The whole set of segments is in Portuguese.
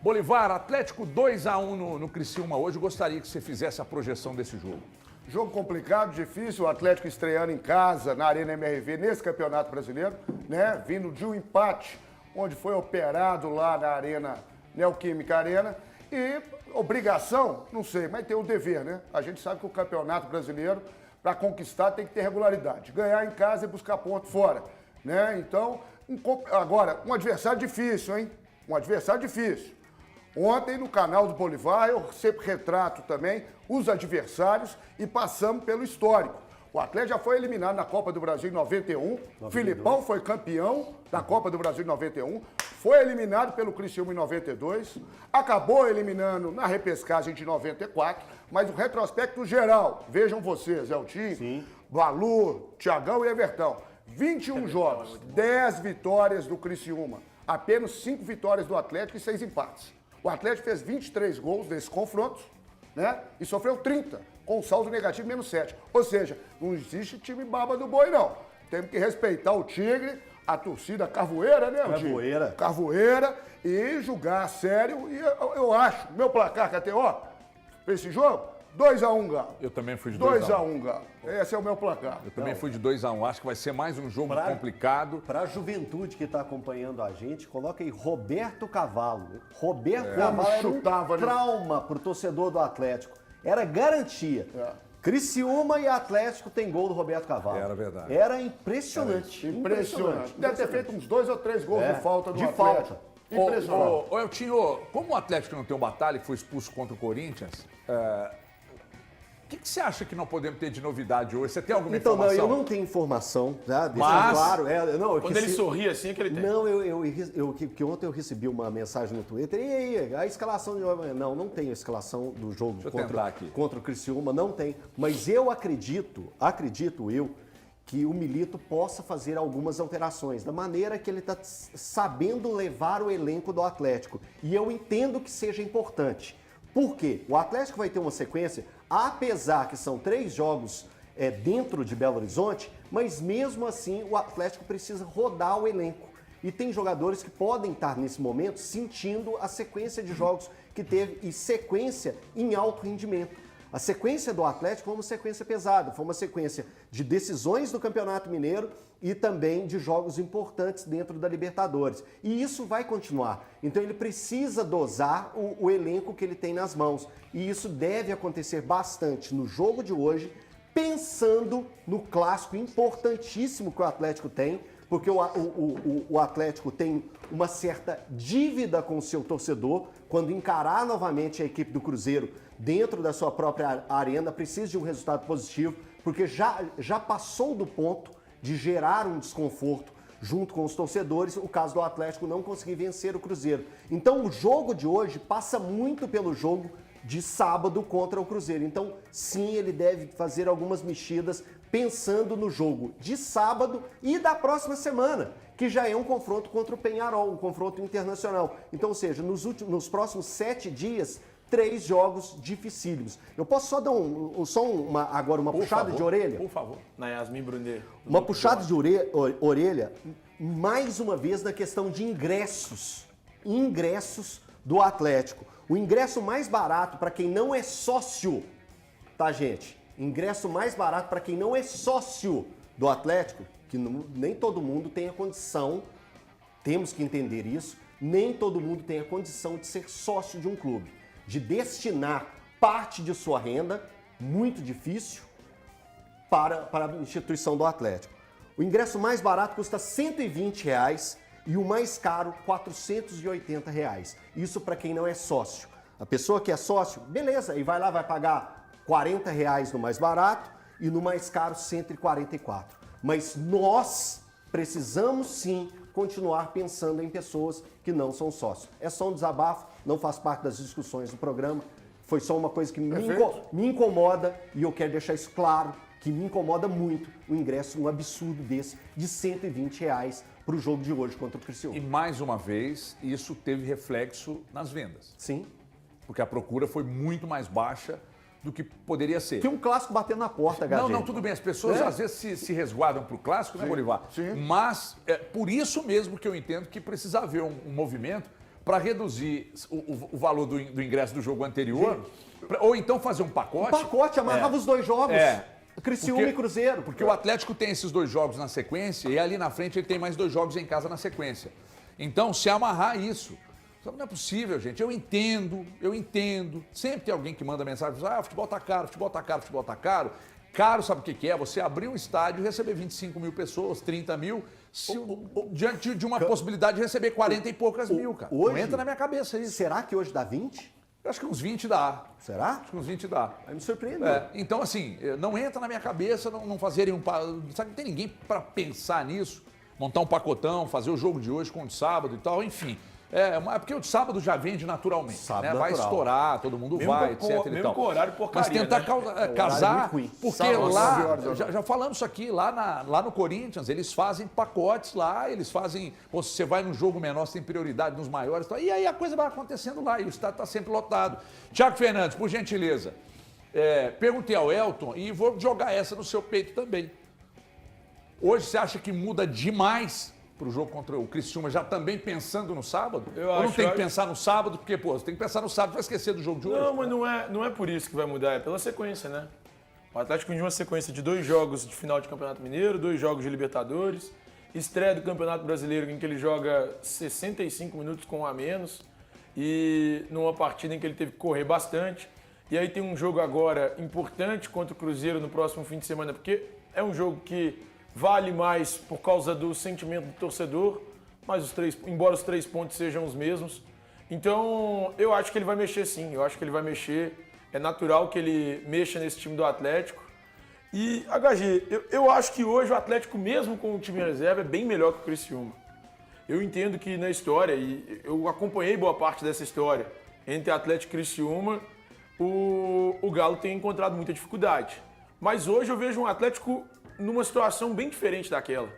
Bolivar, Atlético 2-1 no Criciúma hoje. Gostaria que você fizesse a projeção desse jogo. Jogo complicado, difícil, o Atlético estreando em casa, na Arena MRV, nesse Campeonato Brasileiro, né? Vindo de um empate, onde foi operado lá na Arena Neoquímica Arena. E obrigação, não sei, mas tem o dever, né? A gente sabe que o Campeonato Brasileiro, para conquistar, tem que ter regularidade. Ganhar em casa e buscar ponto fora, né? Então, agora, um adversário difícil, hein? Um adversário difícil. Ontem, no canal do Bolivar, eu sempre retrato também os adversários e passamos pelo histórico. O Atlético já foi eliminado na Copa do Brasil em 91. Filipão foi campeão da Copa do Brasil em 91. Foi eliminado pelo Criciúma em 92. Acabou eliminando na repescagem de 94. Mas o retrospecto geral, vejam vocês, Eltinho, Balu, Thiagão e Evertão. 21 jogos, 10 vitórias do Criciúma. Apenas 5 vitórias do Atlético e 6 empates. O Atlético fez 23 gols nesses confrontos, né? E sofreu 30, com saldo negativo menos 7. Ou seja, não existe time baba do boi, não. Temos que respeitar o Tigre, a torcida carvoeira, né, Carvoeira. Carvoeira, e julgar a sério. E eu acho, meu placar, KTO, pra esse jogo, 2-1, Galo. Eu também fui de 2-1. 2-1, Galo. Esse é o meu placar. Eu também fui de 2-1. Acho que vai ser mais um jogo complicado. Para a juventude que está acompanhando a gente, coloca aí Roberto Cavalo. Roberto Como Cavalo era chutava, um né? trauma para o torcedor do Atlético. Era garantia. Criciúma e Atlético tem gol do Roberto Cavalo. Era verdade. Era impressionante. Impressionante. Deve ter feito uns 2 ou 3 gols de falta no de Atlético. falta. Impressionante. Ô, Eltinho, como o Atlético não tem um Batalha, que foi expulso contra o Corinthians, o que você acha que não podemos ter de novidade hoje? Você tem alguma Então, não, informação? eu não tenho informação, tá? Deixa Mas- claro. Quando ele sorri assim é que ele tem. Não, que ontem eu recebi uma mensagem no Twitter. E aí, a escalação de hoje? Não tem a escalação do jogo Deixa eu tentar aqui. contra o Criciúma, não tem. Mas eu acredito que o Milito possa fazer algumas alterações, da maneira que ele está sabendo levar o elenco do Atlético. E eu entendo que seja importante. Por quê? O Atlético vai ter uma sequência, apesar que são 3 jogos dentro de Belo Horizonte, mas mesmo assim o Atlético precisa rodar o elenco. E tem jogadores que podem estar nesse momento sentindo a sequência de jogos que teve e sequência em alto rendimento. A sequência do Atlético foi uma sequência pesada, foi uma sequência de decisões do Campeonato Mineiro e também de jogos importantes dentro da Libertadores. E isso vai continuar. Então ele precisa dosar o elenco que ele tem nas mãos. E isso deve acontecer bastante no jogo de hoje, pensando no clássico importantíssimo que o Atlético tem, porque o Atlético tem uma certa dívida com o seu torcedor. Quando encarar novamente a equipe do Cruzeiro dentro da sua própria arena, precisa de um resultado positivo, porque já passou do ponto de gerar um desconforto junto com os torcedores, o caso do Atlético não conseguir vencer o Cruzeiro. Então o jogo de hoje passa muito pelo jogo de sábado contra o Cruzeiro. Então, sim, ele deve fazer algumas mexidas pensando no jogo de sábado e da próxima semana, que já é um confronto contra o Peñarol, um confronto internacional. Então, ou seja, nos próximos 7 dias, 3 jogos dificílimos. Eu posso só dar agora uma puxada de orelha? Por favor. Na Yasmin Brunet. Uma puxada de orelha, mais uma vez, na questão de ingressos. Ingressos do Atlético. O ingresso mais barato para quem não é sócio, tá, gente? Ingresso mais barato para quem não é sócio do Atlético, que nem todo mundo tem a condição, temos que entender isso, nem todo mundo tem a condição de ser sócio de um clube, de destinar parte de sua renda, muito difícil, para a instituição do Atlético. O ingresso mais barato custa R$ 120 e o mais caro, R$ 480. Isso para quem não é sócio. A pessoa que é sócio, beleza, e vai lá, vai pagar R$ 40 no mais barato e no mais caro R$ 144. Mas nós precisamos sim continuar pensando em pessoas que não são sócios. É só um desabafo, não faz parte das discussões do programa, foi só uma coisa que me incomoda e eu quero deixar isso claro, que me incomoda muito o ingresso, um absurdo desse, de R$ 120 para o jogo de hoje contra o Criciúma. E mais uma vez, isso teve reflexo nas vendas. Sim. Porque a procura foi muito mais baixa do que poderia ser. Tem um clássico batendo na porta, Gagé. Não, tudo bem. As pessoas às vezes se resguardam para o clássico, né, Bolivar? Sim. Mas é por isso mesmo que eu entendo que precisa haver um movimento, para reduzir o valor do ingresso do jogo anterior, ou então fazer um pacote. Um pacote, amarrava os dois jogos. Criciúma Porque- e Cruzeiro. Porque o Atlético tem esses 2 jogos na sequência e ali na frente ele tem mais 2 jogos em casa na sequência. Então, se amarrar isso, não é possível, gente. Eu entendo. Sempre tem alguém que manda mensagem, o futebol tá caro, futebol tá caro, futebol tá caro. Caro, sabe o que é? Você abrir um estádio e receber 25 mil pessoas, 30 mil, diante de uma possibilidade de receber 40 e poucas mil, cara. Não Hoje- entra na minha cabeça isso. Será que hoje dá 20? Eu acho que uns 20 dá. Será? Acho que uns 20 dá. Aí me surpreendeu. Então, assim, não entra na minha cabeça não fazerem sabe, não tem ninguém para pensar nisso, montar um pacotão, fazer o jogo de hoje com o de sábado e tal, enfim. É porque o de sábado já vende naturalmente, Sábado né? Vai natural. estourar, todo mundo Mesmo vai, com- etc. e mesmo tal. com o horário porcaria, Mas tentar né? casar, muito ruim. porque Sábado, 9 lá, horas da já falamos isso aqui, lá no Corinthians, eles fazem pacotes lá, eles fazem, se você vai num jogo menor, você tem prioridade nos maiores, e aí a coisa vai acontecendo lá, e o estádio está sempre lotado. Thiago Fernandes, por gentileza, perguntei ao Elton e vou jogar essa no seu peito também. Hoje você acha que muda demais para o jogo contra o Criciúma, já também pensando no sábado? Eu Ou não acho- tem que eu pensar no sábado, porque, você tem que pensar no sábado para esquecer do jogo de hoje? Não, mas não é por isso que vai mudar, é pela sequência, né? O Atlético vem de uma sequência de 2 jogos de final de Campeonato Mineiro, 2 jogos de Libertadores, estreia do Campeonato Brasileiro em que ele joga 65 minutos com um a menos e numa partida em que ele teve que correr bastante. E aí tem um jogo agora importante contra o Cruzeiro no próximo fim de semana, porque é um jogo que vale mais por causa do sentimento do torcedor, mas embora os 3 pontos sejam os mesmos. Então, eu acho que ele vai mexer sim, eu acho que ele vai mexer. É natural que ele mexa nesse time do Atlético. E, HG, eu acho que hoje o Atlético, mesmo com o time em reserva, é bem melhor que o Criciúma. Eu entendo que na história, e eu acompanhei boa parte dessa história, entre Atlético e Criciúma, o Galo tem encontrado muita dificuldade. Mas hoje eu vejo um Atlético numa situação bem diferente daquela.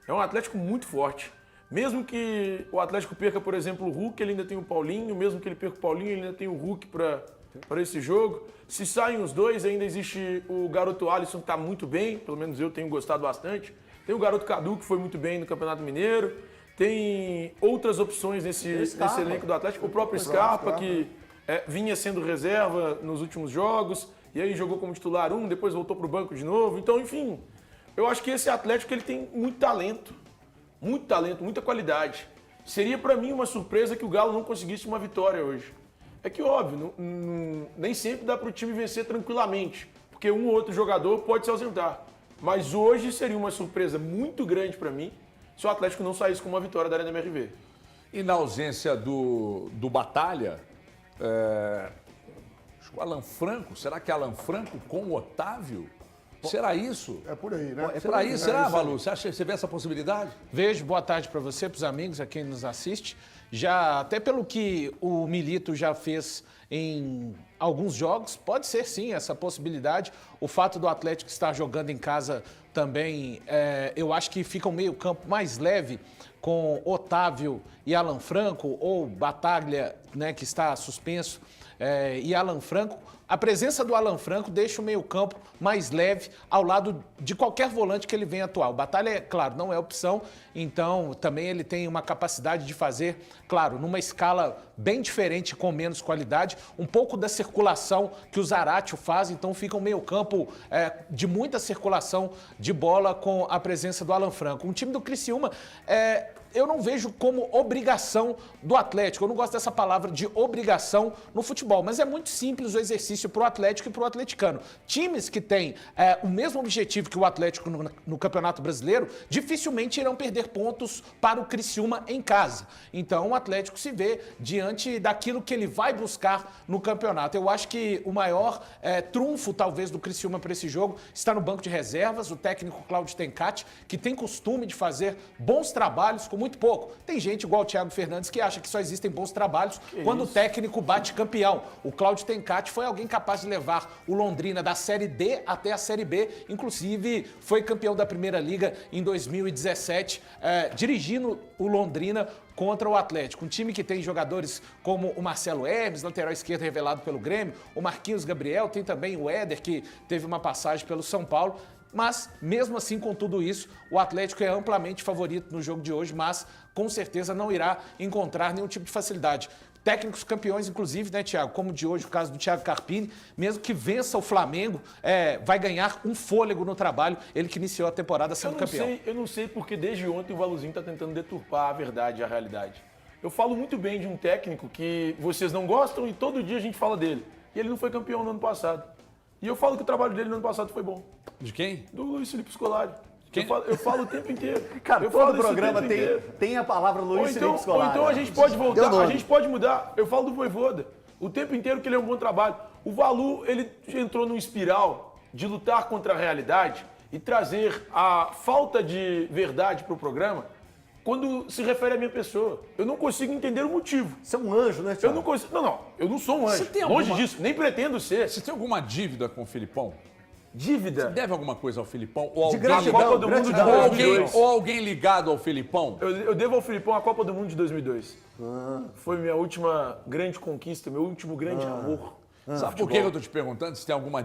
É um Atlético muito forte. Mesmo que o Atlético perca, por exemplo, o Hulk, ele ainda tem o Paulinho. Mesmo que ele perca o Paulinho, ele ainda tem o Hulk para esse jogo. Se saem os dois, ainda existe o garoto Alisson, que está muito bem. Pelo menos eu tenho gostado bastante. Tem o garoto Cadu, que foi muito bem no Campeonato Mineiro. Tem outras opções nesse elenco do Atlético. O próprio Scarpa, que vinha sendo reserva nos últimos jogos. E aí jogou como titular depois voltou para o banco de novo. Então, enfim, eu acho que esse Atlético ele tem muito talento, muita qualidade. Seria para mim uma surpresa que o Galo não conseguisse uma vitória hoje. É que, óbvio, nem sempre dá para o time vencer tranquilamente, porque um ou outro jogador pode se ausentar. Mas hoje seria uma surpresa muito grande para mim se o Atlético não saísse com uma vitória da Arena MRV. E na ausência do Batalha, acho que o Alan Franco, será que Alan Franco com o Otávio? Será isso? É por aí, né? Será isso? Será, Valu? Você vê essa possibilidade? Vejo, boa tarde para você, para os amigos, a quem nos assiste. Já, até pelo que o Milito já fez em alguns jogos, pode ser sim essa possibilidade. O fato do Atlético estar jogando em casa também, eu acho que fica um meio-campo mais leve com Otávio e Alan Franco, ou Bataglia, né, que está suspenso, e Alan Franco. A presença do Alan Franco deixa o meio-campo mais leve ao lado de qualquer volante que ele venha atuar. O Batalha, é claro, não é opção, então também ele tem uma capacidade de fazer, claro, numa escala bem diferente, com menos qualidade, um pouco da circulação que o Zaratio faz, então fica um meio-campo de muita circulação de bola com a presença do Alan Franco. Um time do Criciúma, eu não vejo como obrigação do Atlético. Eu não gosto dessa palavra de obrigação no futebol, mas é muito simples o exercício para o Atlético e para o atleticano. Times que têm o mesmo objetivo que o Atlético no Campeonato Brasileiro dificilmente irão perder pontos para o Criciúma em casa. Então o Atlético se vê diante daquilo que ele vai buscar no campeonato. Eu acho que o maior trunfo, talvez, do Criciúma para esse jogo está no banco de reservas, o técnico Claudio Tencati, que tem costume de fazer bons trabalhos com muito pouco. Tem gente igual o Thiago Fernandes que acha que só existem bons trabalhos quando o técnico bate campeão. O Claudio Tencati foi alguém capaz de levar o Londrina da Série D até a Série B, inclusive foi campeão da Primeira Liga em 2017, dirigindo o Londrina contra o Atlético. Um time que tem jogadores como o Marcelo Hermes, lateral esquerdo revelado pelo Grêmio, o Marquinhos Gabriel, tem também o Éder, que teve uma passagem pelo São Paulo. Mas, mesmo assim, com tudo isso, o Atlético é amplamente favorito no jogo de hoje, mas com certeza não irá encontrar nenhum tipo de facilidade. Técnicos campeões, inclusive, né, Thiago? Como de hoje, o caso do Thiago Carpini, mesmo que vença o Flamengo, vai ganhar um fôlego no trabalho, ele que iniciou a temporada sendo campeão. Eu não sei porque desde ontem o Valuzinho está tentando deturpar a verdade e a realidade. Eu falo muito bem de um técnico que vocês não gostam e todo dia a gente fala dele. E ele não foi campeão no ano passado. E eu falo que o trabalho dele no ano passado foi bom. De quem? Do Luiz Felipe Scolari. Quem? Eu falo o tempo inteiro. Cara, eu todo falo isso o programa tempo inteiro. tem a palavra Luiz Felipe Scolari. Ou então a gente pode voltar, Deu nome. a gente pode mudar. Eu falo do Vojvoda. O tempo inteiro que ele é um bom trabalho. O Valu, ele entrou num espiral de lutar contra a realidade e trazer a falta de verdade para o programa quando se refere à minha pessoa. Eu não consigo entender o motivo. Você é um anjo, né, Eu Thiago? não consigo. Não, eu não sou um anjo. Você tem Longe alguma- disso, nem pretendo ser. Você tem alguma dívida com o Filipão? Dívida. Deve alguma coisa ao Filipão? Ou De alguém, gratidão, Copa do Mundo de gratidão. ou 2002. alguém, ou alguém ligado ao Filipão? Eu devo ao Filipão a Copa do Mundo de 2002. Foi minha última grande conquista, meu último grande amor. Sabe por que eu tô te perguntando se tem alguma